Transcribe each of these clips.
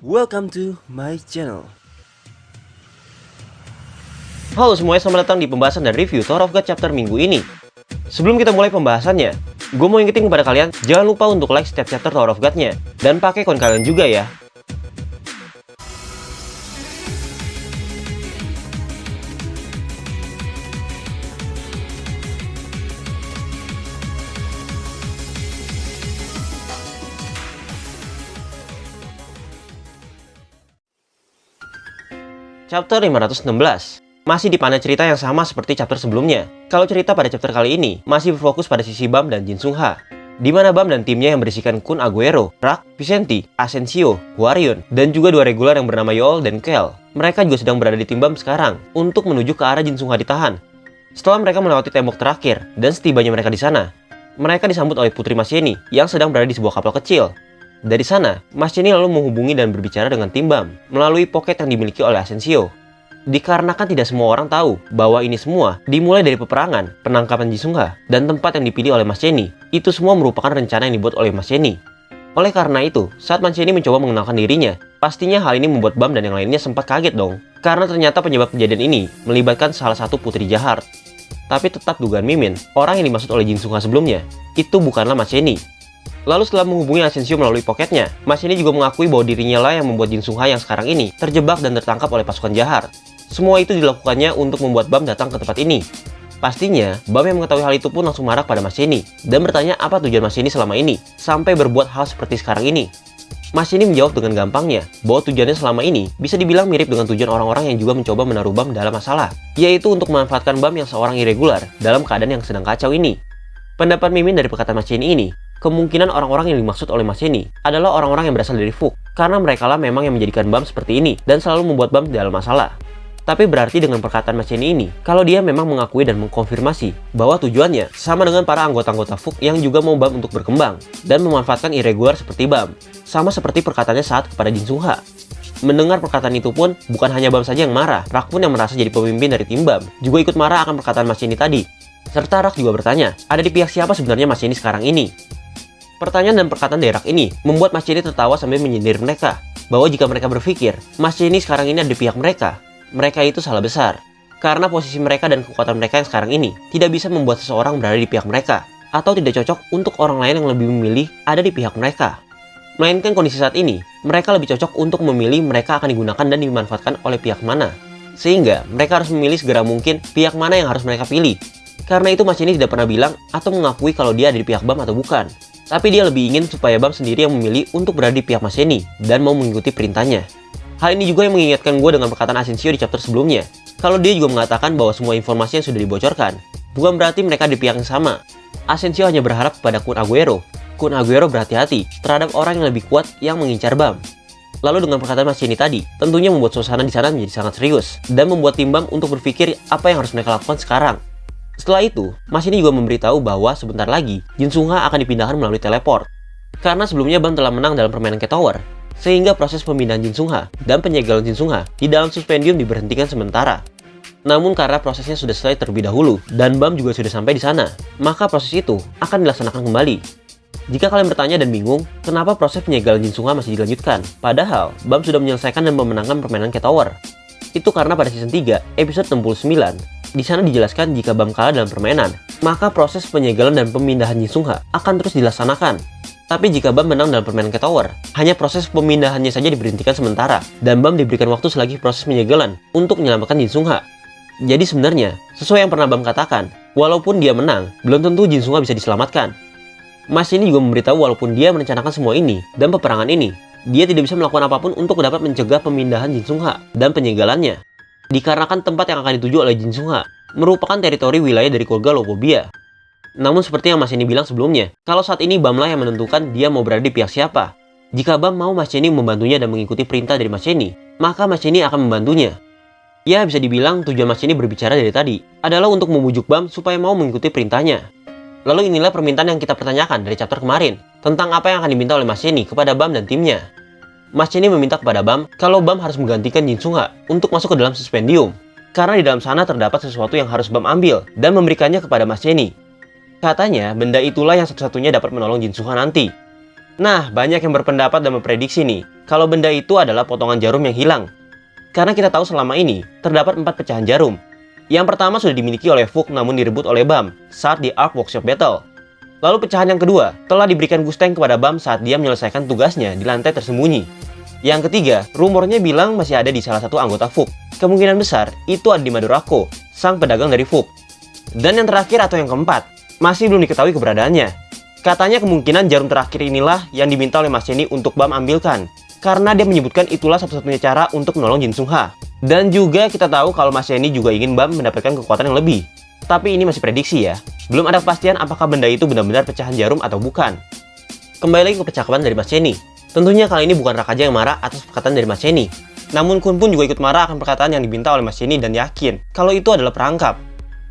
Welcome to my channel. Halo semuanya, selamat datang di pembahasan dan review Tower of God chapter minggu ini. Sebelum kita mulai pembahasannya, gue mau ingetin kepada kalian, jangan lupa untuk like setiap chapter Tower of God-nya, dan pakai koin kalian juga ya. Chapter 516 masih di panah cerita yang sama seperti chapter sebelumnya. Kalau cerita pada chapter kali ini masih berfokus pada sisi Bam dan Jin Sung Ha, di mana Bam dan timnya yang berisikan Kun Aguero, Rak, Vicente, Asensio, Huarion, dan juga dua regular yang bernama Yoel dan Kel. Mereka juga sedang berada di tim Bam sekarang untuk menuju ke arah Jin Sung Ha ditahan. Setelah mereka melewati tembok terakhir dan setibanya mereka di sana, mereka disambut oleh Putri Mas Jenny yang sedang berada di sebuah kapal kecil. Dari sana, Mas Jenny lalu menghubungi dan berbicara dengan tim Bam melalui pocket yang dimiliki oleh Asensio. Dikarenakan tidak semua orang tahu bahwa ini semua dimulai dari peperangan, penangkapan Jin Sung Ha, dan tempat yang dipilih oleh Mas Jenny, itu semua merupakan rencana yang dibuat oleh Mas Jenny. Oleh karena itu, saat Mas Jenny mencoba mengenalkan dirinya, pastinya hal ini membuat Bam dan yang lainnya sempat kaget dong. Karena ternyata penyebab kejadian ini melibatkan salah satu putri jahat. Tapi tetap dugaan Mimin, orang yang dimaksud oleh Jin Sung Ha sebelumnya, itu bukanlah Mas Jenny. Lalu setelah menghubungi Asensio melalui poketnya, Mas Jenny juga mengakui bahwa dirinya lah yang membuat Jin Sung Ha yang sekarang ini terjebak dan tertangkap oleh pasukan jahat. Semua itu dilakukannya untuk membuat Bam datang ke tempat ini. Pastinya, Bam yang mengetahui hal itu pun langsung marah pada Mas Jenny dan bertanya apa tujuan Mas Jenny selama ini sampai berbuat hal seperti sekarang ini. Mas Jenny menjawab dengan gampangnya bahwa tujuannya selama ini bisa dibilang mirip dengan tujuan orang-orang yang juga mencoba menaruh Bam dalam masalah, yaitu untuk memanfaatkan Bam yang seorang irregular dalam keadaan yang sedang kacau ini. Pendapat Mimin dari perkataan Mas Jenny ini, kemungkinan orang-orang yang dimaksud oleh Mas Jenny adalah orang-orang yang berasal dari Fuk, karena mereka lah memang yang menjadikan Bam seperti ini dan selalu membuat Bam dalam masalah. Tapi berarti dengan perkataan Mas Jenny ini, kalau dia memang mengakui dan mengkonfirmasi bahwa tujuannya sama dengan para anggota-anggota Fuk yang juga mau Bam untuk berkembang dan memanfaatkan irregular seperti Bam, sama seperti perkataannya saat kepada Jin Sung Ha. Mendengar perkataan itu pun, bukan hanya Bam saja yang marah, Rak pun yang merasa jadi pemimpin dari tim Bam juga ikut marah akan perkataan Mas Jenny tadi. Serta Rak juga bertanya, ada di pihak siapa sebenarnya Mas Jenny sekarang ini? Pertanyaan dan perkataan dari Rak ini membuat Mas Jenny tertawa sambil menyindir mereka, bahwa jika mereka berpikir Mas Jenny sekarang ini ada di pihak mereka itu salah besar. Karena posisi mereka dan kekuatan mereka yang sekarang ini tidak bisa membuat seseorang berada di pihak mereka, atau tidak cocok untuk orang lain yang lebih memilih ada di pihak mereka. Melainkan kondisi saat ini, mereka lebih cocok untuk memilih mereka akan digunakan dan dimanfaatkan oleh pihak mana. Sehingga mereka harus memilih segera mungkin pihak mana yang harus mereka pilih. Karena itu Mas Jenny tidak pernah bilang atau mengakui kalau dia ada di pihak Bam atau bukan. Tapi dia lebih ingin supaya Bam sendiri yang memilih untuk berada di pihak Mas Jenny dan mau mengikuti perintahnya. Hal ini juga yang mengingatkan gue dengan perkataan Asensio di chapter sebelumnya. Kalau dia juga mengatakan bahwa semua informasi yang sudah dibocorkan bukan berarti mereka di pihak yang sama. Asensio hanya berharap kepada Kun Aguero. Kun Aguero berhati-hati terhadap orang yang lebih kuat yang mengincar Bam. Lalu dengan perkataan Mas Jenny tadi, tentunya membuat suasana di sana menjadi sangat serius dan membuat tim Bam untuk berpikir apa yang harus mereka lakukan sekarang. Setelah itu, Mas Jenny juga memberitahu bahwa sebentar lagi Jin Sung Ha akan dipindahkan melalui teleport. Karena sebelumnya Bam telah menang dalam permainan Cat Tower, sehingga proses pemindahan Jin Sung Ha dan penyegelan Jin Sung Ha di dalam suspendium diberhentikan sementara. Namun karena prosesnya sudah selesai terlebih dahulu dan Bam juga sudah sampai di sana, maka proses itu akan dilaksanakan kembali. Jika kalian bertanya dan bingung, kenapa proses penyegelan Jin Sung Ha masih dilanjutkan? Padahal Bam sudah menyelesaikan dan memenangkan permainan Cat Tower. Itu karena pada season 3, episode 69, di sana dijelaskan jika Bam kalah dalam permainan, maka proses penyegelan dan pemindahan Jin Sung Ha akan terus dilaksanakan. Tapi jika Bam menang dalam permainan Cat Tower, hanya proses pemindahannya saja diberhentikan sementara, dan Bam diberikan waktu selagi proses penyegelan untuk menyelamatkan Jin Sung Ha. Jadi sebenarnya, sesuai yang pernah Bam katakan, walaupun dia menang, belum tentu Jin Sung Ha bisa diselamatkan. Mas ini juga memberitahu walaupun dia merencanakan semua ini dan peperangan ini, dia tidak bisa melakukan apapun untuk dapat mencegah pemindahan Jin Sung Ha dan penyegelannya. Dikarenakan tempat yang akan dituju oleh Jin Sung Ha merupakan teritori wilayah dari keluarga Lopobia. Namun seperti yang Mas Jenny bilang sebelumnya, kalau saat ini Bam lah yang menentukan dia mau berada di pihak siapa. Jika Bam mau Mas Jenny membantunya dan mengikuti perintah dari Mas Jenny, maka Mas Jenny akan membantunya. Ya bisa dibilang tujuan Mas Jenny berbicara dari tadi adalah untuk membujuk Bam supaya mau mengikuti perintahnya. Lalu inilah permintaan yang kita pertanyakan dari chapter kemarin, tentang apa yang akan diminta oleh Mas Jenny kepada Bam dan timnya. Mas Jenny meminta kepada Bam kalau Bam harus menggantikan Jin Sung Ha untuk masuk ke dalam suspendium. Karena di dalam sana terdapat sesuatu yang harus Bam ambil dan memberikannya kepada Mas Jenny. Katanya benda itulah yang satu-satunya dapat menolong Jin Sung Ha nanti. Nah, banyak yang berpendapat dan memprediksi nih, kalau benda itu adalah potongan jarum yang hilang. Karena kita tahu selama ini terdapat 4 pecahan jarum. Yang pertama sudah dimiliki oleh Fook namun direbut oleh Bam saat di Ark Workshop Battle. Lalu pecahan yang kedua telah diberikan Gustang kepada Bam saat dia menyelesaikan tugasnya di lantai tersembunyi. Yang ketiga, rumornya bilang masih ada di salah satu anggota Fook. Kemungkinan besar itu ada di Madurako, sang pedagang dari Fook. Dan yang terakhir atau yang keempat, masih belum diketahui keberadaannya. Katanya kemungkinan jarum terakhir inilah yang diminta oleh Mas Cheney untuk Bam ambilkan. Karena dia menyebutkan itulah satu-satunya cara untuk menolong Jin Sung Ha. Dan juga kita tahu kalau Mas Cheney juga ingin Bam mendapatkan kekuatan yang lebih. Tapi ini masih prediksi ya. Belum ada kepastian apakah benda itu benar-benar pecahan jarum atau bukan. Kembali lagi ke percakapan dari Mas Cheney. Tentunya kali ini bukan Rakaja yang marah atas perkataan dari Mas Cheney. Namun Kun pun juga ikut marah akan perkataan yang diminta oleh Mas Cheney dan yakin kalau itu adalah perangkap.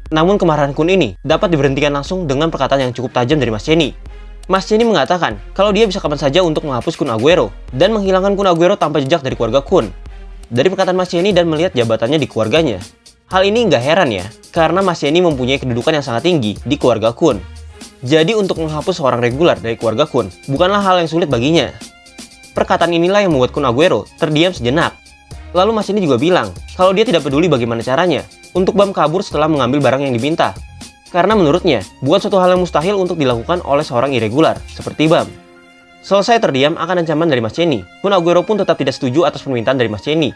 Namun kemarahan Kun ini dapat diberhentikan langsung dengan perkataan yang cukup tajam dari Mas Cheney. Mas Cheney mengatakan kalau dia bisa kapan saja untuk menghapus Kun Aguero dan menghilangkan Kun Aguero tanpa jejak dari keluarga Kun. Dari perkataan Mas Cheney dan melihat jabatannya di keluarganya. Hal ini nggak heran ya, karena Mas Cheney mempunyai kedudukan yang sangat tinggi di keluarga Kun. Jadi untuk menghapus seorang regular dari keluarga Kun bukanlah hal yang sulit baginya. Perkataan inilah yang membuat Kun Aguero terdiam sejenak. Lalu Mas Cheney juga bilang kalau dia tidak peduli bagaimana caranya untuk Bam kabur setelah mengambil barang yang diminta. Karena menurutnya, bukan suatu hal yang mustahil untuk dilakukan oleh seorang irregular, seperti Bam. Selesai terdiam akan ancaman dari Mas Cheney, Kun Aguero pun tetap tidak setuju atas permintaan dari Mas Cheney.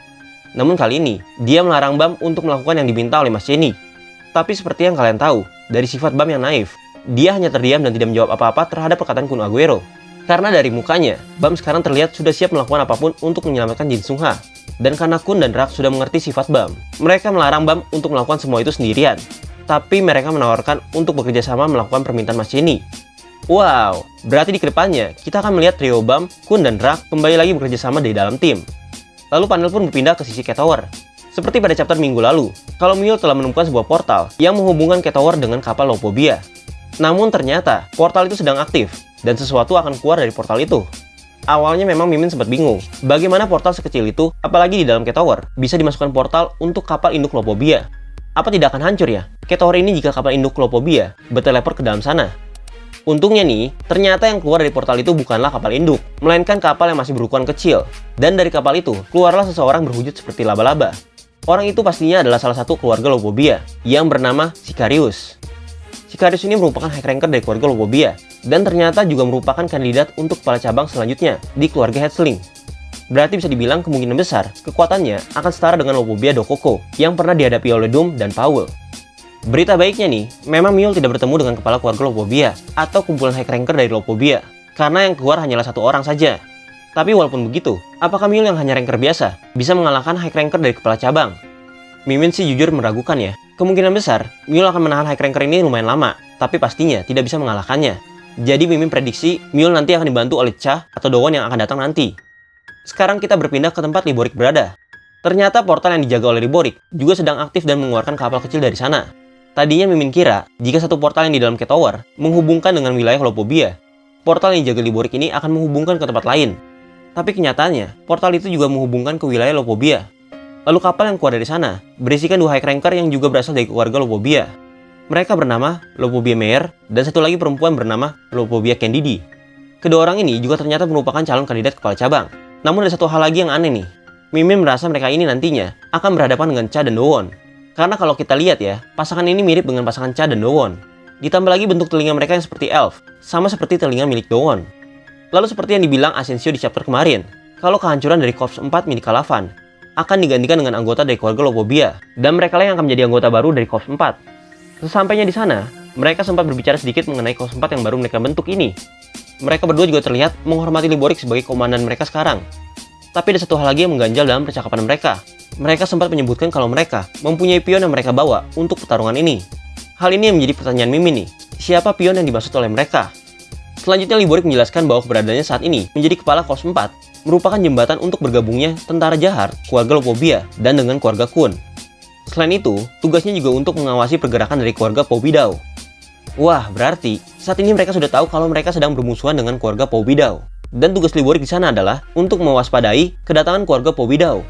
Namun kali ini, dia melarang Bam untuk melakukan yang diminta oleh Mas Cheney. Tapi seperti yang kalian tahu, dari sifat Bam yang naif, dia hanya terdiam dan tidak menjawab apa-apa terhadap perkataan Kun Aguero. Karena dari mukanya, Bam sekarang terlihat sudah siap melakukan apapun untuk menyelamatkan Jin Sung Ha. Dan karena Kun dan Rak sudah mengerti sifat Bam, mereka melarang Bam untuk melakukan semua itu sendirian. Tapi mereka menawarkan untuk bekerja sama melakukan permintaan Mas Cheney. Wow, berarti di kedepannya kita akan melihat trio Bam, Kun, dan Rak kembali lagi bekerja sama di dalam tim. Lalu panel pun berpindah ke sisi Cat Tower. Seperti pada chapter minggu lalu, kalau Mule telah menemukan sebuah portal yang menghubungkan Cat Tower dengan kapal Lopobia. Namun ternyata portal itu sedang aktif dan sesuatu akan keluar dari portal itu. Awalnya memang Mimin sempat bingung, bagaimana portal sekecil itu, apalagi di dalam Cat Tower, bisa dimasukkan portal untuk kapal induk Lopobia. Apa tidak akan hancur ya Cat Tower ini jika kapal induk Lopobia berteleport ke dalam sana? Untungnya nih, ternyata yang keluar dari portal itu bukanlah kapal induk, melainkan kapal yang masih berukuran kecil. Dan dari kapal itu, keluarlah seseorang berwujud seperti laba-laba. Orang itu pastinya adalah salah satu keluarga Lopobia, yang bernama Sicarius. Sicarius ini merupakan high ranker dari keluarga Lopobia, dan ternyata juga merupakan kandidat untuk kepala cabang selanjutnya di keluarga Headsling. Berarti bisa dibilang kemungkinan besar, kekuatannya akan setara dengan Lopobia Dokoko, yang pernah dihadapi oleh Doom dan Powell. Berita baiknya nih, memang Mule tidak bertemu dengan kepala keluarga Lopobia atau kumpulan high ranker dari Lopobia, karena yang keluar hanyalah satu orang saja. Tapi walaupun begitu, apakah Mule yang hanya ranker biasa bisa mengalahkan high ranker dari kepala cabang? Mimin sih jujur meragukan ya. Kemungkinan besar, Mule akan menahan high ranker ini lumayan lama, tapi pastinya tidak bisa mengalahkannya. Jadi Mimin prediksi Mule nanti akan dibantu oleh Cha atau Dowon yang akan datang nanti. Sekarang kita berpindah ke tempat Liborik berada. Ternyata portal yang dijaga oleh Liborik juga sedang aktif dan mengeluarkan kapal kecil dari sana. Tadinya Mimin kira jika satu portal yang di dalam Cat Tower menghubungkan dengan wilayah Lopobia, portal yang dijaga Liborik ini akan menghubungkan ke tempat lain. Tapi kenyataannya, portal itu juga menghubungkan ke wilayah Lopobia. Lalu kapal yang keluar dari sana berisikan dua high ranker yang juga berasal dari keluarga Lopobia. Mereka bernama Lopobia Meyer dan satu lagi perempuan bernama Lopobia Candidi. Kedua orang ini juga ternyata merupakan calon kandidat kepala cabang. Namun ada satu hal lagi yang aneh nih. Mimin merasa mereka ini nantinya akan berhadapan dengan Cha dan Dowon. Karena kalau kita lihat ya, pasangan ini mirip dengan pasangan Cha dan Dowon. Ditambah lagi bentuk telinga mereka yang seperti elf, sama seperti telinga milik Dowon. Lalu seperti yang dibilang Asensio di chapter kemarin, kalau kehancuran dari Korps 4 milik Kalavan akan digantikan dengan anggota dari keluarga Lopobia, dan mereka lah yang akan menjadi anggota baru dari Korps 4. Sesampainya di sana, mereka sempat berbicara sedikit mengenai Korps 4 yang baru mereka bentuk ini. Mereka berdua juga terlihat menghormati Liborik sebagai komandan mereka sekarang. Tapi ada satu hal lagi yang mengganjal dalam percakapan mereka. Mereka sempat menyebutkan kalau mereka mempunyai pion yang mereka bawa untuk pertarungan ini. Hal ini yang menjadi pertanyaan Mimin nih. Siapa pion yang dimaksud oleh mereka? Selanjutnya Liborik menjelaskan bahwa keberadaannya saat ini menjadi kepala Korps 4 merupakan jembatan untuk bergabungnya tentara jahat, keluarga Lopobia, dan dengan keluarga Kun. Selain itu, tugasnya juga untuk mengawasi pergerakan dari keluarga Pobidao. Wah, berarti saat ini mereka sudah tahu kalau mereka sedang bermusuhan dengan keluarga Pobidao. Dan tugas Liborik di sana adalah untuk mewaspadai kedatangan keluarga Pobidao.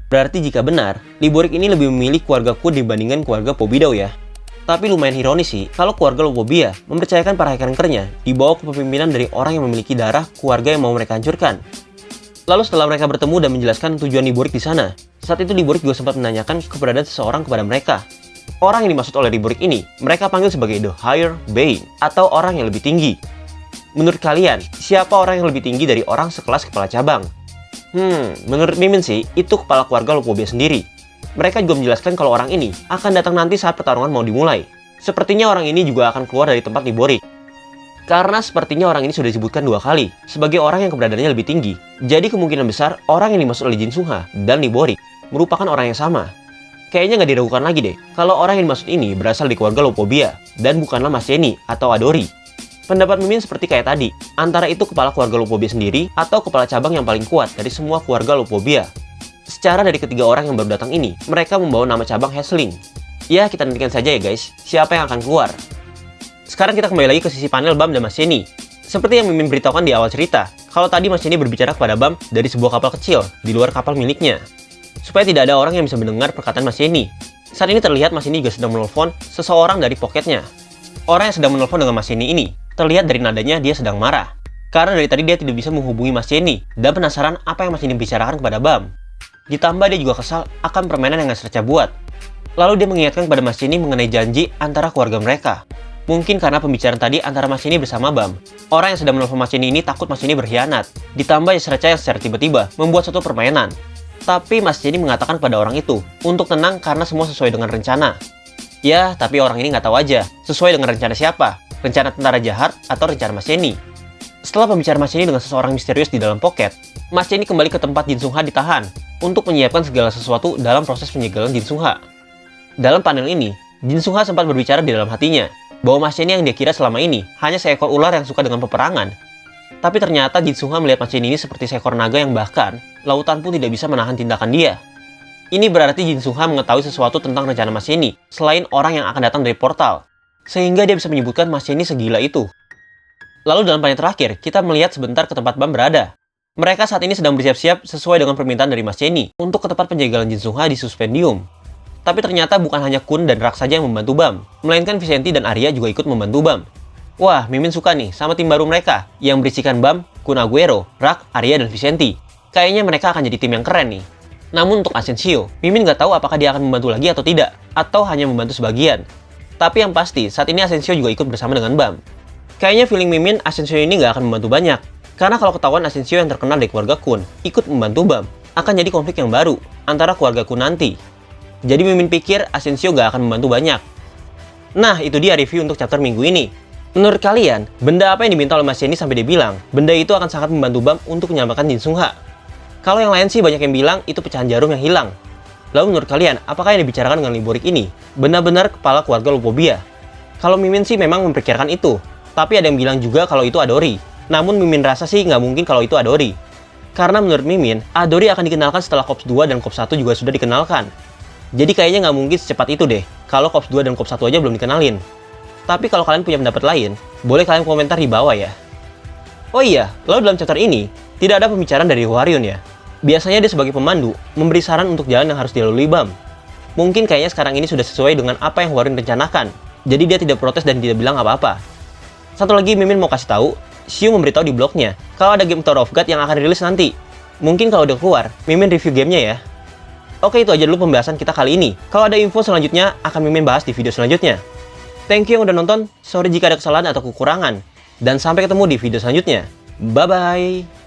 Berarti jika benar, Liborik ini lebih memilih keluarga Kun dibandingkan keluarga Pobidao ya. Tapi lumayan ironis sih, kalau keluarga Lopobia mempercayakan para high rankernya di bawah kepemimpinan dari orang yang memiliki darah keluarga yang mau mereka hancurkan. Lalu setelah mereka bertemu dan menjelaskan tujuan Liborik di sana, saat itu Liborik juga sempat menanyakan keberadaan seseorang kepada mereka. Orang yang dimaksud oleh Liborik ini, mereka panggil sebagai The Higher Being, atau orang yang lebih tinggi. Menurut kalian, siapa orang yang lebih tinggi dari orang sekelas kepala cabang? Menurut Mimin sih, itu kepala keluarga Lopobia sendiri. Mereka juga menjelaskan kalau orang ini akan datang nanti saat pertarungan mau dimulai. Sepertinya orang ini juga akan keluar dari tempat Liborik. Karena sepertinya orang ini sudah disebutkan 2 kali sebagai orang yang keberadaannya lebih tinggi. Jadi kemungkinan besar orang yang dimaksud oleh Jin Sungha dan Liborik merupakan orang yang sama. Kayaknya nggak diragukan lagi deh kalau orang yang dimaksud ini berasal dari keluarga Lopobia dan bukanlah Mas Jenny atau Adori. Pendapat Mimin seperti kayak tadi, antara itu kepala keluarga Lopobia sendiri atau kepala cabang yang paling kuat dari semua keluarga Lopobia. Secara dari ketiga orang yang baru datang ini, mereka membawa nama cabang Hesling. Ya, kita nantikan saja ya guys, siapa yang akan keluar. Sekarang kita kembali lagi ke sisi panel Bam dan Mas Jenny. Seperti yang Mimin beritahukan di awal cerita, kalau tadi Mas Jenny berbicara kepada Bam dari sebuah kapal kecil di luar kapal miliknya, supaya tidak ada orang yang bisa mendengar perkataan Mas Jenny. Saat ini terlihat Mas Jenny juga sedang menelpon seseorang dari poketnya. Orang yang sedang menelpon dengan Mas Jenny ini, terlihat dari nadanya dia sedang marah. Karena dari tadi dia tidak bisa menghubungi Mas Jenny dan penasaran apa yang Mas Jenny bicarakan kepada Bam. Ditambah dia juga kesal akan permainan yang Serca buat. Lalu dia mengingatkan kepada Mas Jenny mengenai janji antara keluarga mereka. Mungkin karena pembicaraan tadi antara Mas Jenny bersama Bam, orang yang sedang menelpon Mas Jenny ini takut Mas Jenny berkhianat. Ditambah Serca yang secara tiba-tiba membuat suatu permainan. Tapi Mas Jenny mengatakan pada orang itu untuk tenang karena semua sesuai dengan rencana. Ya, tapi orang ini nggak tahu aja sesuai dengan rencana siapa. Rencana tentara jahat atau rencana Mas Jenny. Setelah pembicaraan Mas Jenny dengan seseorang misterius di dalam poket, Mas Jenny kembali ke tempat Jin Sungha ditahan untuk menyiapkan segala sesuatu dalam proses penyegelan Jin Sungha. Dalam panel ini, Jin Sungha sempat berbicara di dalam hatinya bahwa Mas Jenny yang dia kira selama ini hanya seekor ular yang suka dengan peperangan. Tapi ternyata Jin Sungha melihat Mas Jenny ini seperti seekor naga yang bahkan lautan pun tidak bisa menahan tindakan dia. Ini berarti Jin Sungha mengetahui sesuatu tentang rencana Mas Jenny selain orang yang akan datang dari portal, sehingga dia bisa menyebutkan Mas Jenny segila itu. Lalu dalam panel terakhir, kita melihat sebentar ke tempat Bam berada. Mereka saat ini sedang bersiap-siap sesuai dengan permintaan dari Mas Jenny untuk ke tempat penjagalan Jin Sungha di Suspendium. Tapi ternyata bukan hanya Kun dan Rak saja yang membantu Bam, melainkan Vicenti dan Arya juga ikut membantu Bam. Wah, Mimin suka nih sama tim baru mereka yang berisikan Bam, Kun Aguero, Rak, Arya, dan Vicenti. Kayaknya mereka akan jadi tim yang keren nih. Namun untuk Asensio, Mimin nggak tahu apakah dia akan membantu lagi atau tidak, atau hanya membantu sebagian. Tapi yang pasti, saat ini Asensio juga ikut bersama dengan Bam. Kayaknya feeling Mimin Asensio ini nggak akan membantu banyak. Karena kalau ketahuan Asensio yang terkenal dari keluarga Kun ikut membantu Bam, akan jadi konflik yang baru antara keluarga Kun nanti. Jadi Mimin pikir Asensio nggak akan membantu banyak. Nah, itu dia review untuk chapter minggu ini. Menurut kalian, benda apa yang diminta oleh Mas Jenny sampai dia bilang, benda itu akan sangat membantu Bam untuk menyelamatkan Jin Sungha? Kalau yang lain sih banyak yang bilang itu pecahan jarum yang hilang. Lalu menurut kalian, apakah yang dibicarakan dengan Liborik ini benar-benar kepala keluarga Lopobia? Kalau Mimin sih memang memperkirakan itu, tapi ada yang bilang juga kalau itu Adori. Namun Mimin rasa sih nggak mungkin kalau itu Adori. Karena menurut Mimin, Adori akan dikenalkan setelah Corps 2 dan Corps 1 juga sudah dikenalkan. Jadi kayaknya nggak mungkin secepat itu deh, kalau Corps 2 dan Corps 1 aja belum dikenalin. Tapi kalau kalian punya pendapat lain, boleh kalian komentar di bawah ya. Oh iya, lalu dalam chapter ini, tidak ada pembicaraan dari Hwarion ya. Biasanya dia sebagai pemandu, memberi saran untuk jalan yang harus dilalui Bam. Mungkin kayaknya sekarang ini sudah sesuai dengan apa yang Hwarion rencanakan. Jadi dia tidak protes dan tidak bilang apa-apa. Satu lagi Mimin mau kasih tahu, Xiu memberitahu di blognya kalau ada game Tower of God yang akan rilis nanti. Mungkin kalau udah keluar, Mimin review gamenya ya. Oke, itu aja dulu pembahasan kita kali ini. Kalau ada info selanjutnya, akan Mimin bahas di video selanjutnya. Thank you yang udah nonton, sorry jika ada kesalahan atau kekurangan. Dan sampai ketemu di video selanjutnya. Bye-bye!